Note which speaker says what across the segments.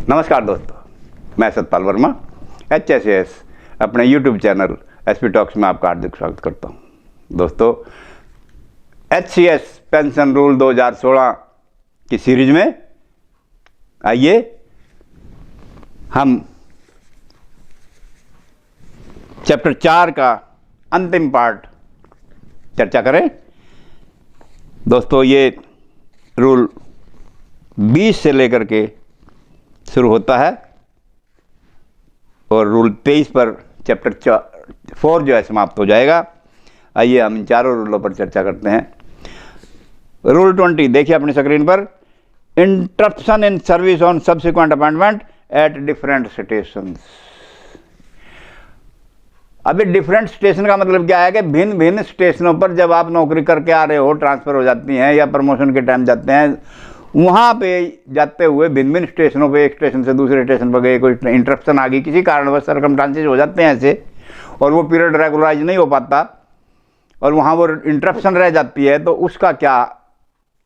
Speaker 1: नमस्कार दोस्तों, मैं सतपाल वर्मा HSAS अपने YouTube चैनल SP टॉक्स में आपका हार्दिक स्वागत करता हूं। दोस्तों, HCS पेंशन रूल 2016 की सीरीज में आइए हम चैप्टर 4 का अंतिम पार्ट चर्चा करें। दोस्तों, ये रूल 20 से लेकर के शुरू होता है और रूल 23 पर चैप्टर 4 जो है समाप्त हो जाएगा। आइए हम इन चारों रूलों पर चर्चा करते हैं। रूल 20 देखिए अपनी स्क्रीन पर। Interruption in service on subsequent appointment at different stations. अभी डिफरेंट स्टेशन का मतलब क्या है कि भिन्न भिन्न स्टेशनों पर जब आप नौकरी करके आ रहे हो, ट्रांसफ़र हो जाती हैं या प्रमोशन के टाइम जाते हैं, वहाँ पे जाते हुए भिन्न भिन्न स्टेशनों पे एक स्टेशन से दूसरे स्टेशन पर गए, कोई इंटरप्शन आ गई, किसी कारणवश सरकमस्टांसेस हो जाते हैं ऐसे, और वो पीरियड रेगुलराइज नहीं हो पाता और वहाँ वो इंटरप्शन रह जाती है, तो उसका क्या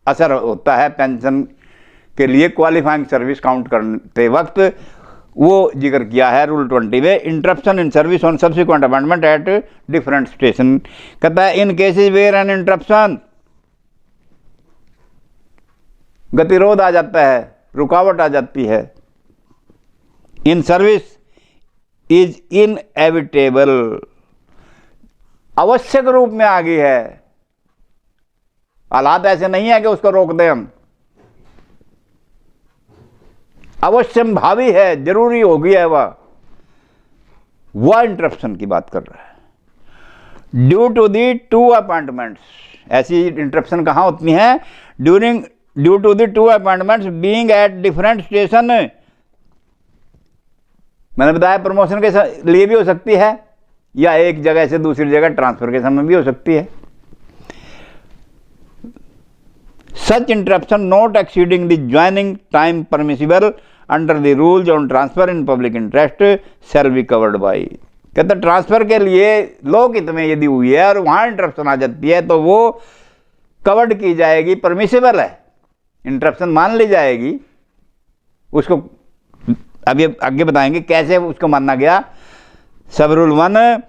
Speaker 1: असर होता है पेंशन के लिए क्वालिफाइंग सर्विस काउंट करते वक्त, वो जिक्र किया है रूल 20 में। Interruption in service on subsequent appointment at different station. कहता है इन केसेज वेयर एन इंटरप्शन, गतिरोध आ जाता है, रुकावट आ जाती है, इन सर्विस इज इनएविटेबल, आवश्यक रूप में आ गई है, हालात ऐसे नहीं है कि उसको रोक दें हम, अवश्यम भावी है, जरूरी हो गई है, वह इंटरप्शन की बात कर रहा है। Due to the two appointments, ऐसी इंटरप्शन कहाँ होती हैं? Due to the two appointments being at different station. मैंने बताया प्रमोशन के लिए भी हो सकती है या एक जगह से दूसरी जगह ट्रांसफर के समय भी हो सकती है। Such interruption not exceeding the joining time permissible under the rules on transfer in public interest shall be covered by. कहते ट्रांसफर के लिए लोकहित में यदि हुई है और वहां इंटरप्शन आ जाती है तो वो कवर्ड की जाएगी, परमिसिबल है, इंटरप्शन मान ली जाएगी। उसको अभी आगे बताएंगे कैसे उसको माना गया। सब rule 1,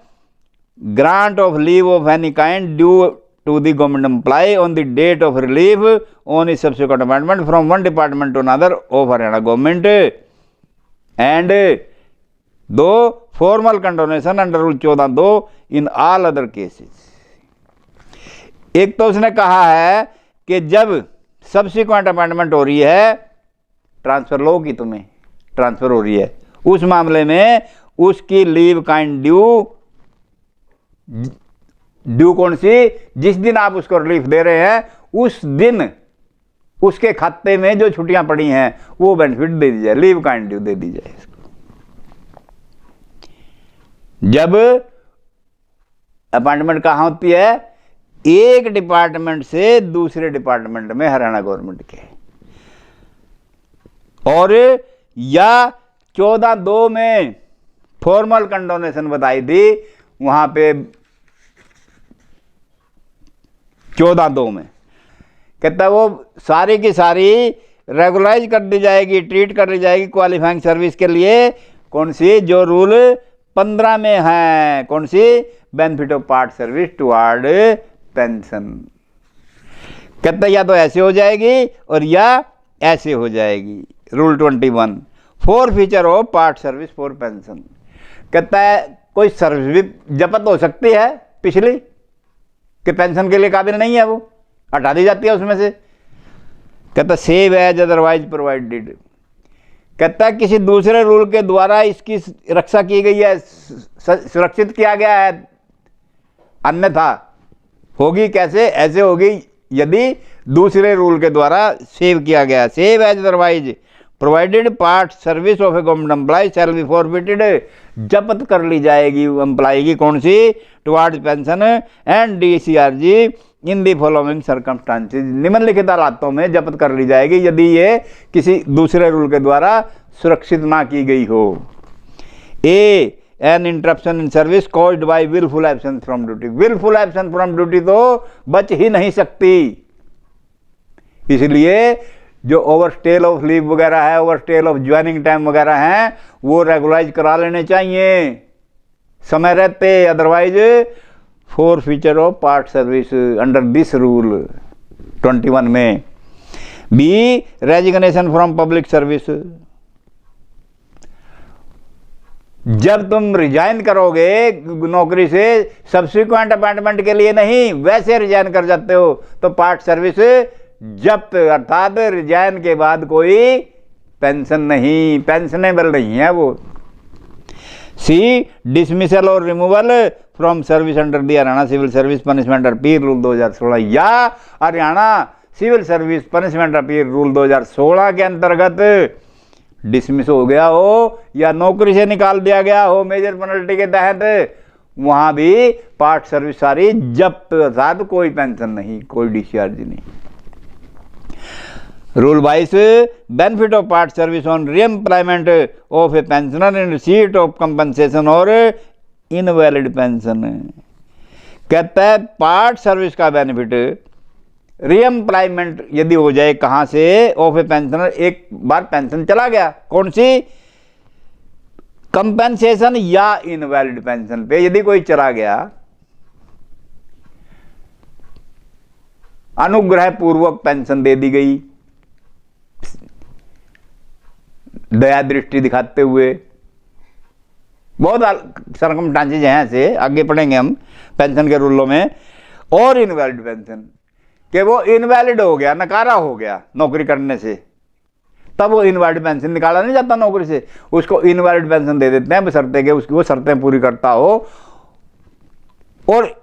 Speaker 1: grant of leave of any kind due to the government employ on the date of relief on a subsequent appointment from one department to another of Haryana government and 2 formal condonation under rule 14(2) in all other cases. एक तो उसने कहा है कि जब subsequent appointment हो रही है, ट्रांसफर लो की तुम्हें ट्रांसफर हो रही है, उस मामले में उसकी लीव काइंड ड्यू कौन सी? जिस दिन आप उसको रिलीफ दे रहे हैं उस दिन उसके खाते में जो छुट्टियां पड़ी हैं वो बेनिफिट दे दी जाए, लीव काइंड ड्यू दे दी जाए इसको। जब अपॉइंटमेंट कहां होती है? एक डिपार्टमेंट से दूसरे डिपार्टमेंट में हरियाणा गवर्नमेंट के, और या 14(2) में फॉर्मल कंडोनेशन बताई थी, वहां पे 14(2) में कहता है वो सारी की सारी रेगुलाइज कर दी जाएगी, ट्रीट कर दी जाएगी क्वालिफाइंग सर्विस के लिए। कौन सी? जो रूल 15 में है। कौन सी? Benefit of part service toward pension. कहता या तो ऐसे हो जाएगी और या ऐसे हो जाएगी। Rule 21, for feature of part service for pension. कहता है कोई सर्विस भी जब्त हो सकती है पिछली कि पेंशन के लिए काबिल नहीं है, वो हटा दी जाती है उसमें से। कहता सेव एज अदरवाइज प्रोवाइडेड। कहता है किसी दूसरे रूल के द्वारा इसकी रक्षा की गई है, सुरक्षित किया गया है, अन्यथा होगी कैसे? ऐसे होगी यदि दूसरे रूल के द्वारा सेव किया गया। Save as otherwise provided part service of a government employee shall be forfeited, जब्त कर ली जाएगी एम्प्लॉय की। कौन सी? Towards pension and DCRG in the following circumstances. निम्नलिखित हालातों में जब्त कर ली जाएगी यदि ये किसी दूसरे रूल के द्वारा सुरक्षित ना की गई हो। A an interruption in service caused by wilful absence from duty. Wilful absence from duty तो बच ही नहीं सकती, इसलिए जो ओवर स्टेल ऑफ लीव वगैरह है, overstayal of joining time वगैरह हैं, वो रेगुलाइज करा लेने चाहिए समय रहते, otherwise forfeiture of part service under this rule 21 में। B, resignation from public service. जब तुम रिजाइन करोगे नौकरी से, सब्सिक्वेंट अपॉइंटमेंट के लिए नहीं, वैसे रिजाइन कर जाते हो तो पार्ट सर्विस जब्त, अर्थात रिजाइन के बाद कोई पेंशन नहीं, पेंशनेबल नहीं है वो। सी, डिसमिसल और removal from service under the Haryana civil service punishment appeal rule 2016 या Haryana civil service punishment appeal rule 2016 के अंतर्गत डिसमिस हो गया हो या नौकरी से निकाल दिया गया हो मेजर पेनल्टी के तहत, वहां भी पार्ट सर्विस सारी जब्त, अर्थात कोई पेंशन नहीं, कोई डिस्चार्ज नहीं। Rule 22, benefit of part service on re-employment of A pensioner in receipt of compensation और इनवैलिड पेंशन। कहता है पार्ट सर्विस का बेनिफिट रीएम्प्लॉयमेंट यदि हो जाए, कहां से, ऑफ ए पेंशनर, एक बार पेंशन चला गया, कौन सी, कंपनसेशन या इनवैलिड पेंशन पे यदि कोई चला गया, अनुग्रह पूर्वक पेंशन दे दी गई दया दृष्टि दिखाते हुए, बहुत सरकमस्टांसेस हैं ऐसे, आगे पढ़ेंगे हम पेंशन के रूलों में। और इनवैलिड पेंशन कि वो इनवैलिड हो गया, नकारा हो गया नौकरी करने से, तब वो इनवैलिड पेंशन निकाला नहीं जाता नौकरी से, उसको इनवैलिड पेंशन दे देते हैं बशर्ते कि उसकी वो शर्तें पूरी करता हो। और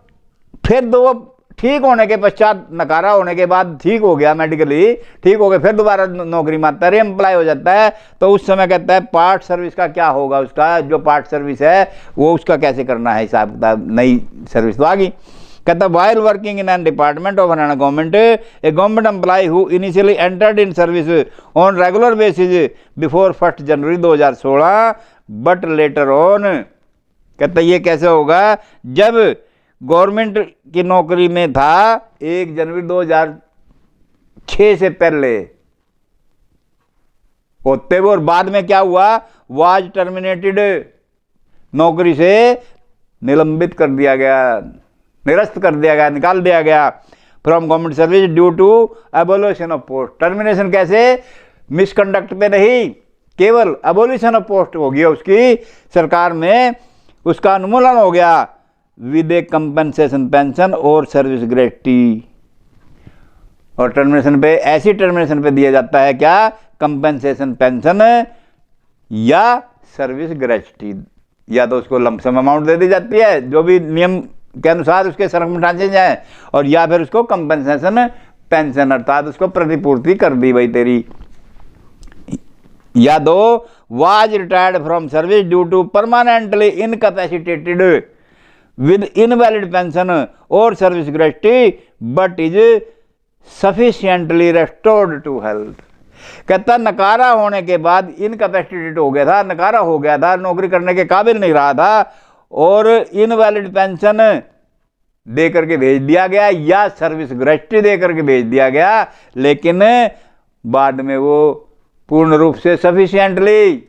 Speaker 1: फिर दो ठीक होने के पश्चात, नकारा होने के बाद ठीक हो गया, मेडिकली ठीक हो गया, फिर दोबारा नौकरी में आता है, रीएम्प्लॉय हो जाता है, तो उस समय कहता है पार्ट सर्विस का क्या होगा, उसका जो पार्ट सर्विस है वो उसका कैसे करना है हिसाब किताब, नई सर्विस तो आ गई। कहता while working in an department of Haryana government, a government employ who initially entered in service on regular basis before 1 January 2016 but later on. कहता ये कैसे होगा, जब गवर्नमेंट की नौकरी में था 1 जनवरी 2006 से पहले होते हुए, और बाद में क्या हुआ, वाज टर्मिनेटेड, नौकरी से निलंबित कर दिया गया, निरस्त कर दिया गया, निकाल दिया गया from government service due to abolition of post. Termination कैसे, मिसकंडक्ट पे नहीं, केवल एबोल्यूशन ऑफ पोस्ट हो गया उसकी सरकार में, उसका उन्मूलन हो गया विद ए कंपनसेशन पेंशन और सर्विस ग्रेच्युटी। और टर्मिनेशन पे, ऐसी टर्मिनेशन पे दिया जाता है क्या, कंपनसेशन पेंशन या सर्विस ग्रेच्युटी, या तो उसको लमसम अमाउंट दे दी जाती है जो भी नियम के अनुसार उसके सर्कमस्टांसेस हैं, और या फिर उसको कंपनसेशन पेंशन, अर्थात उसको प्रतिपूर्ति कर दी भाई तेरी, या दो was retired from service due to permanently incapacitated with invalid pension और service gratuity but is sufficiently restored to health. कहता नकारा होने के बाद इनकैपेसिटेटेड हो गया था, नकारा हो गया था, नौकरी करने के काबिल नहीं रहा था, और इनवैलिड पेंशन दे करके भेज दिया गया या सर्विस ग्रेच्युटी दे करके भेज दिया गया, लेकिन बाद में वो पूर्ण रूप से सफिशिएंटली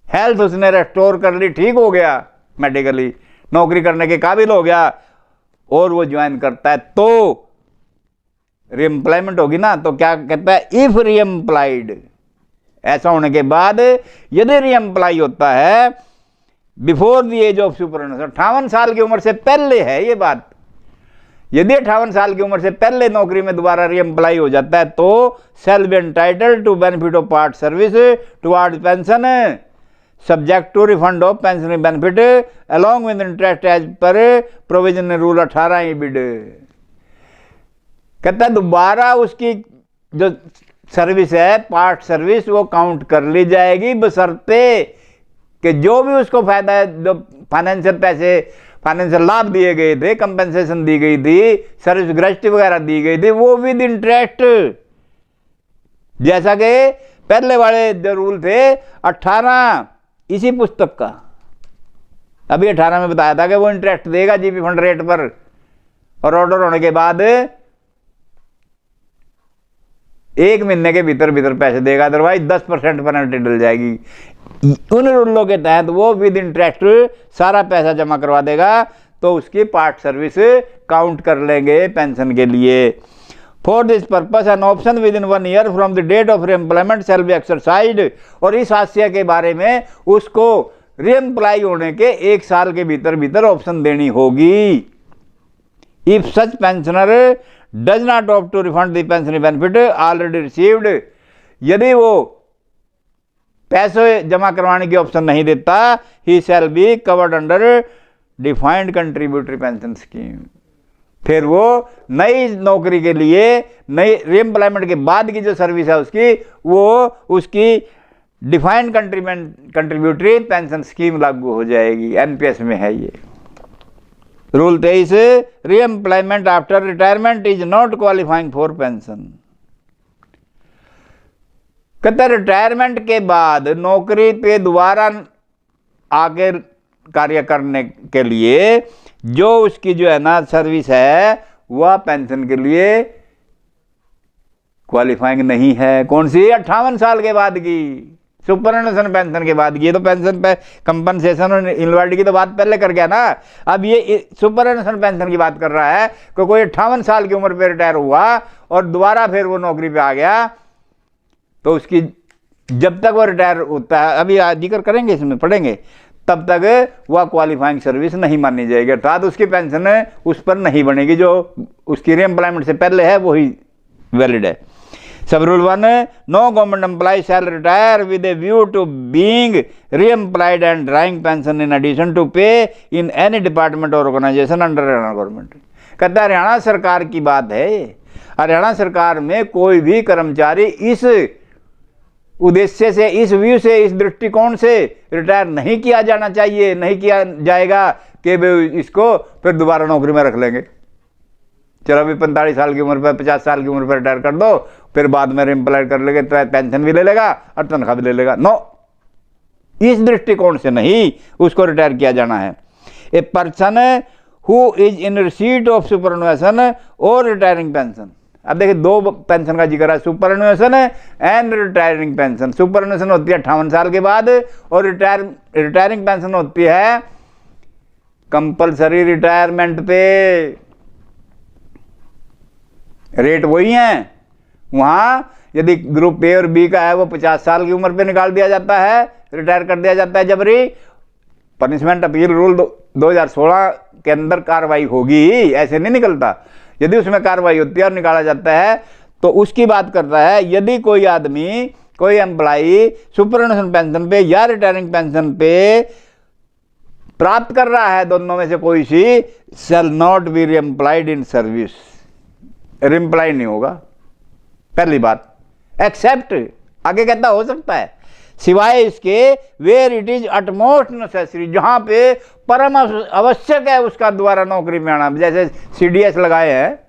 Speaker 1: हेल्थ उसने रेस्टोर कर ली, ठीक हो गया, मेडिकली नौकरी करने के काबिल हो गया, और वो ज्वाइन करता है तो रीएम्प्लॉयमेंट होगी ना। तो क्या कहता है, इफ रीएम्प्लॉयड, ऐसा होने के बाद यदि रीएम्प्लॉय होता है before the age of superannuation, 58 साल की उम्र से पहले है ये बात, यदि 58 साल की उम्र से पहले नौकरी में दोबारा रीएम्प्लॉय हो जाता है तो shall be entitled to benefit of part service towards pension subject to refund of pension benefit along with interest as per provision rule 18 बिड। कहता है दोबारा उसकी जो सर्विस है पार्ट सर्विस वो काउंट कर ली जाएगी, बशर्ते कि जो भी उसको फायदा है, जो फाइनेंशियल पैसे, फाइनेंशियल लाभ दिए गए थे, कंपेंसेशन दी गई थी, सर्विस ग्रेच्युटी वगैरह दी गई थी, वो विद इंटरेस्ट, जैसा कि पहले वाले जो रूल थे 18 इसी पुस्तक का, अभी 18 में बताया था कि वो इंटरेस्ट देगा जीपी फंड रेट पर, और ऑर्डर होने के बाद 1 महीने के भीतर भीतर पैसे देगा, अदरवाइज 10% पेनल्टी डल जाएगी। उन रूलों के तहत वो विद इंटरेस्ट सारा पैसा जमा करवा देगा, तो उसकी पार्ट सर्विस काउंट कर लेंगे पेंशन के लिए। For this purpose an option within 1 year from the date of reemployment shall be exercised, और इस हादसे के बारे में उसको रीएम्प्लॉय होने के 1 साल के भीतर भीतर ऑप्शन देनी होगी। If such pensioner does not opt to refund the pension benefit already received, यदि वो पैसे जमा करवाने की ऑप्शन नहीं देता, he shall be covered under defined contributory pension scheme. फिर वो नई नौकरी के लिए, नई रीएम्प्लॉयमेंट के बाद की जो सर्विस है उसकी, वो उसकी डिफाइंड कंट्रीब्यूटरी पेंशन स्कीम लागू हो जाएगी। एनपीएस में है ये rule 23, re-employment after retirement is not qualifying for pension. कहते रिटायरमेंट के बाद नौकरी पे दोबारा आगे कार्य करने के लिए जो उसकी जो है ना सर्विस है, वह पेंशन के लिए क्वालिफाइंग नहीं है। कौन सी? 58 साल के बाद की सुपरएनुशन पेंशन के बाद की। ये तो पेंशन पे कंपनसेशन और इनवैलिडिटी की तो बात पहले कर गया ना। अब ये सुपरएनुशन पेंशन की बात कर रहा है कि कोई 58 साल की उम्र पे रिटायर हुआ और दोबारा फिर वो नौकरी पे आ गया, तो उसकी जब तक वो रिटायर होता है, अभी जिक्र करेंगे इसमें पढ़ेंगे, तब तक वह क्वालिफाइंग सर्विस नहीं मानी जाएगी, अर्थात उसकी पेंशन उस पर नहीं बनेगी, जो उसकी रीएम्प्लॉयमेंट से पहले है वही वैलिड है। सब rule 1, no government employee shall retire with a view to being reemployed and drawing pension in addition to pay in any department और ऑर्गेनाइजेशन अंडर हरियाणा गवर्नमेंट। कहता है हरियाणा सरकार की बात है। हरियाणा सरकार में कोई भी कर्मचारी इस उद्देश्य से, इस व्यू से, इस दृष्टिकोण से रिटायर नहीं किया जाना चाहिए, नहीं किया जाएगा कि वे इसको फिर दोबारा नौकरी में रख लेंगे। चलो अभी 45 साल की उम्र पर, 50 साल की उम्र पर रिटायर कर दो, फिर बाद में एम्प्लॉय कर लेंगे तो पेंशन भी ले लेगा और तनख्वाह भी ले लेगा। नो, इस दृष्टिकोण से नहीं उसको रिटायर किया जाना है। A person who is in receipt of superannuation और रिटायरिंग पेंशन। अब देखिए 2 पेंशन का जिक्र है, superannuation and retiring pension. Superannuation होती है 58 साल के बाद और रिटायरिंग पेंशन होती है कंपलसरी रिटायरमेंट पे। रेट वही है। वहां यदि ग्रुप ए और बी का है वो 50 साल की उम्र पे निकाल दिया जाता है, रिटायर कर दिया जाता है जबरी। पनिशमेंट अपील रूल 2016 के अंदर कार्रवाई होगी, ऐसे नहीं निकलता। यदि उसमें कार्रवाई होती है और निकाला जाता है तो उसकी बात करता है। यदि कोई आदमी, कोई एम्प्लॉई सुपरएनुएशन पेंशन पे या रिटायरिंग पेंशन पे प्राप्त कर रहा है, दोनों में से कोई सी, shall not be reemployed in service. Reemploy नहीं होगा, पहली बात। एक्सेप्ट, आगे कहता हो सकता है, सिवाय इसके where it is utmost necessary, जहां पे परम आवश्यक है उसका दोबारा नौकरी में आना। जैसे सीडीएस लगाए हैं,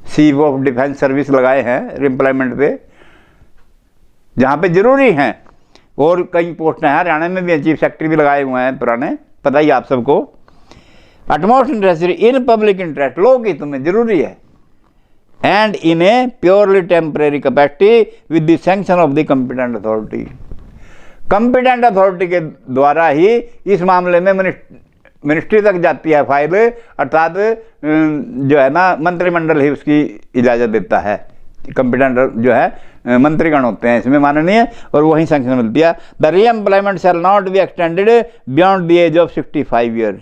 Speaker 1: चीफ ऑफ डिफेंस सर्विस लगाए हैं रीएम्प्लॉयमेंट पे, जहां पे जरूरी हैं। और कई पोस्टें हैं हरियाणा में भी, चीफ सेक्रेटरी भी लगाए हुए हैं पुराने, पता ही आप सबको। Utmost necessary in public interest, लोक हित में जरूरी है। And in A purely temporary capacity with the sanction of the competent authority. Competent authority के द्वारा ही इस मामले में मिनिस्ट्री तक जाती है फाइल, अर्थात जो है ना मंत्रिमंडल ही उसकी इजाज़त देता है। कॉम्पिटेंट जो है मंत्रीगण होते हैं इसमें माननीय, और वही सैंक्शन मिलती है। The reemployment shall not be extended beyond the age of 65 years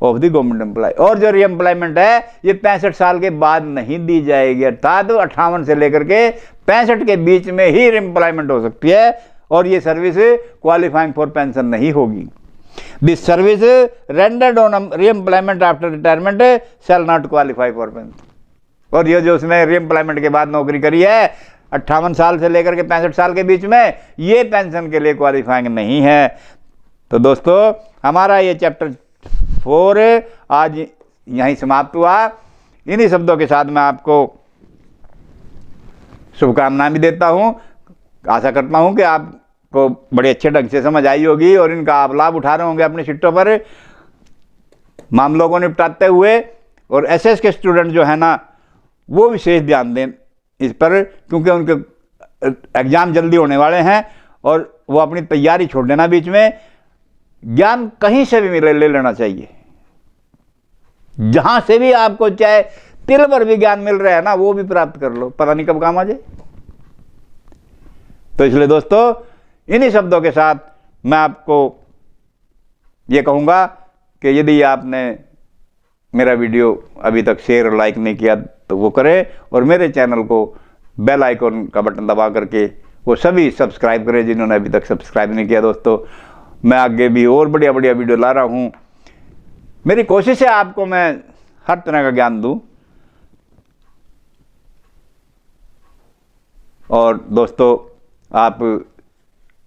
Speaker 1: of the government employ. और जो रीएम्प्लॉयमेंट है ये 65 साल के बाद नहीं दी जाएगी, अर्थात 58 से लेकर के 65 के बीच में ही रीएम्प्लॉयमेंट हो सकती है, और ये सर्विस क्वालिफाइंग फॉर पेंशन नहीं होगी। This service rendered on re-employment after retirement shall not qualify for pension. और ये जो उसने रीएम्प्लॉयमेंट के बाद नौकरी करी है 58 साल से लेकर के 65 साल के बीच में, ये पेंशन के लिए क्वालिफाइंग नहीं है। तो दोस्तों हमारा ये चैप्टर 4 आज यहीं समाप्त हुआ। इन्हीं शब्दों के साथ मैं आपको शुभकामनाएं भी देता हूं। आशा करता हूं कि आपको बड़े अच्छे ढंग से समझ आई होगी और इनका आप लाभ उठा रहे होंगे अपनी सीटों पर मामलों को निपटाते हुए। और एसएस के स्टूडेंट जो है ना, वो विशेष ध्यान दें इस पर, क्योंकि उनके एग्ज़ाम जल्दी होने वाले हैं और वो अपनी तैयारी छोड़ देना बीच में। ज्ञान कहीं से भी ले लेना चाहिए, जहां से भी आपको चाहे तिल भर भी ज्ञान मिल रहा है ना, वो भी प्राप्त कर लो, पता नहीं कब काम आ जाए। तो इसलिए दोस्तों, इन्हीं शब्दों के साथ मैं आपको ये कहूँगा कि यदि आपने मेरा वीडियो अभी तक शेयर और लाइक नहीं किया तो वो करें, और मेरे चैनल को बेल आइकन का बटन दबा करके वो सभी सब्सक्राइब करें जिन्होंने अभी तक सब्सक्राइब नहीं किया। दोस्तों, मैं आगे भी और बढ़िया बढ़िया वीडियो ला रहा हूँ। मेरी कोशिश है आपको मैं हर तरह का ज्ञान दूँ। और दोस्तों, आप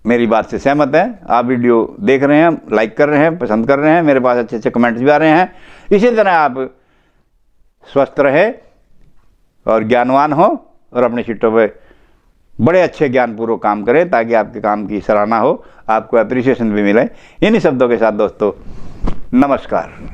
Speaker 1: मेरी बात से सहमत हैं, आप वीडियो देख रहे हैं, लाइक कर रहे हैं, पसंद कर रहे हैं, मेरे पास अच्छे अच्छे कमेंट्स भी आ रहे हैं। इसी तरह आप स्वस्थ रहें और ज्ञानवान हो और अपने सीटों पे बड़े अच्छे ज्ञानपूर्वक काम करें, ताकि आपके काम की सराहना हो, आपको अप्रिसिएशन भी मिले। इन्हीं शब्दों के साथ दोस्तों, नमस्कार।